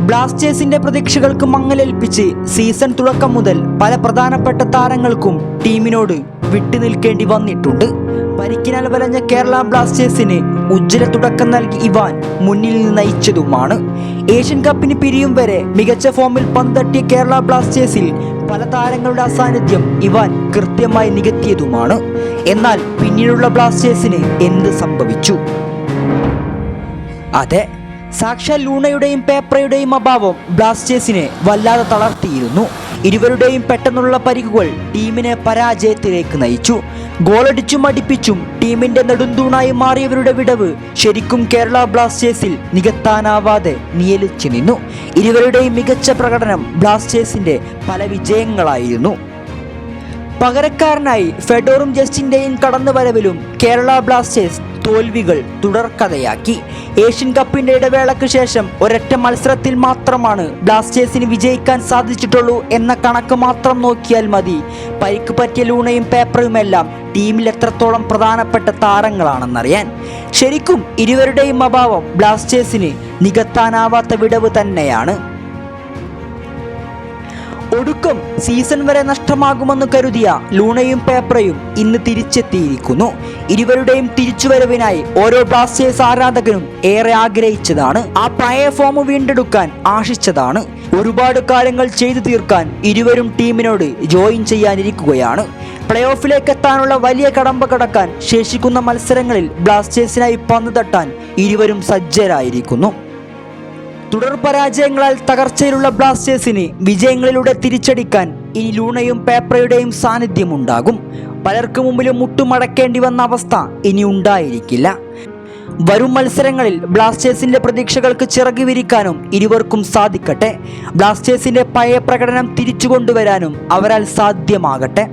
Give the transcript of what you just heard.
ബ്ലാസ്റ്റേഴ്സിന്റെ പ്രതീക്ഷകൾക്ക് മങ്ങലേൽപ്പിച്ച് സീസൺ തുടക്കം മുതൽ പല പ്രധാനപ്പെട്ട താരങ്ങൾക്കും ടീമിനോട് വിട്ടുനിൽക്കേണ്ടി വന്നിട്ടുണ്ട്. പരിക്കിനാൽ വലഞ്ഞ കേരള ബ്ലാസ്റ്റേഴ്സിന് ഉജ്ജ്വല തുടക്കം നൽകി ഇവാൻ മുന്നിൽ നിന്ന് നയിച്ചതുമാണ്. ഏഷ്യൻ കപ്പിന് പിരിയും വരെ മികച്ച ഫോമിൽ പന്തട്ടിയ കേരള ബ്ലാസ്റ്റേഴ്സിൽ പല താരങ്ങളുടെ അസാന്നിധ്യം ഇവാൻ കൃത്യമായി നികത്തിയതുമാണ്. എന്നാൽ പിന്നീടുള്ള ബ്ലാസ്റ്റേഴ്സിന് എന്ത് സംഭവിച്ചു? അതെ, സാക്ഷാൽ ലൂണയുടെയും പേപ്രയുടെയും അഭാവം ബ്ലാസ്റ്റേഴ്സിനെ വല്ലാതെ തളർത്തിയിരുന്നു. ഇരുവരുടെയും പെട്ടെന്നുള്ള പരിക്കുകൾ ടീമിനെ പരാജയത്തിലേക്ക് നയിച്ചു. ഗോളടിച്ചും അടിപ്പിച്ചും ടീമിന്റെ നെടുന്തൂണായി മാറിയവരുടെ വിടവ് ശരിക്കും കേരള ബ്ലാസ്റ്റേഴ്സിൽ നികത്താനാവാതെ നിയലിച്ചു നിന്നു. ഇരുവരുടെയും മികച്ച പ്രകടനം ബ്ലാസ്റ്റേഴ്സിന്റെ പല വിജയങ്ങളായിരുന്നു. പകരക്കാരനായി ഫെഡോറും ജസ്റ്റിന്റെയും കടന്നുവരവിലും കേരള ബ്ലാസ്റ്റേഴ്സ് തോൽവികൾ തുടർക്കഥയാക്കി. ഏഷ്യൻ കപ്പിന്റെ ഇടവേളയ്ക്ക് ശേഷം ഒരൊറ്റ മത്സരത്തിൽ മാത്രമാണ് ബ്ലാസ്റ്റേഴ്സിന് വിജയിക്കാൻ സാധിച്ചിട്ടുള്ളൂ എന്ന കണക്ക് മാത്രം നോക്കിയാൽ മതി പരിക്ക് പറ്റിയ ലൂണയും പേപ്പറുമെല്ലാം ടീമിൽ എത്രത്തോളം പ്രധാനപ്പെട്ട താരങ്ങളാണെന്നറിയാൻ. ശരിക്കും ഇരുവരുടെയും അഭാവം ബ്ലാസ്റ്റേഴ്സിന് നികത്താനാവാത്ത വിടവ് തന്നെയാണ്. ഒടുക്കം സീസൺ വരെ നഷ്ടമാകുമെന്ന് കരുതിയ ലൂണയും പേപ്പറയും ഇന്ന് തിരിച്ചെത്തിയിരിക്കുന്നു. ഇരുവരുടെയും തിരിച്ചുവരവിനായി ഓരോ ബ്ലാസ്റ്റേഴ്സ് ആരാധകനും ഏറെ ആഗ്രഹിച്ചതാണ്. ആ പഴയ ഫോം വീണ്ടെടുക്കാൻ ആശിച്ചതാണ്. ഒരുപാട് കാര്യങ്ങൾ ചെയ്തു തീർക്കാൻ ഇരുവരും ടീമിനോട് ജോയിൻ ചെയ്യാനിരിക്കുകയാണ്. പ്ലേ ഓഫിലേക്ക് എത്താനുള്ള വലിയ കടമ്പ കടക്കാൻ ശേഷിക്കുന്ന മത്സരങ്ങളിൽ ബ്ലാസ്റ്റേഴ്സിനായി പന്ത് തട്ടാൻ ഇരുവരും സജ്ജരായിരിക്കുന്നു. തുടർ പരാജയങ്ങളാൽ തകർച്ചയിലുള്ള ബ്ലാസ്റ്റേഴ്സിന് വിജയങ്ങളിലൂടെ തിരിച്ചടിക്കാൻ ഇനി ലൂണയും പേപ്പറയുടെയും സാന്നിധ്യമുണ്ടാകും. പലർക്കു മുമ്പിലും മുട്ടുമടക്കേണ്ടി വന്ന അവസ്ഥ ഇനി ഉണ്ടായിരിക്കില്ല. വരും മത്സരങ്ങളിൽ ബ്ലാസ്റ്റേഴ്സിന്റെ പ്രതീക്ഷകൾക്ക് ചിറക് വിരിക്കാനും ഇരുവർക്കും സാധിക്കട്ടെ. ബ്ലാസ്റ്റേഴ്സിന്റെ പഴയ പ്രകടനം തിരിച്ചു കൊണ്ടുവരാനും അവരാൽ സാധ്യമാകട്ടെ.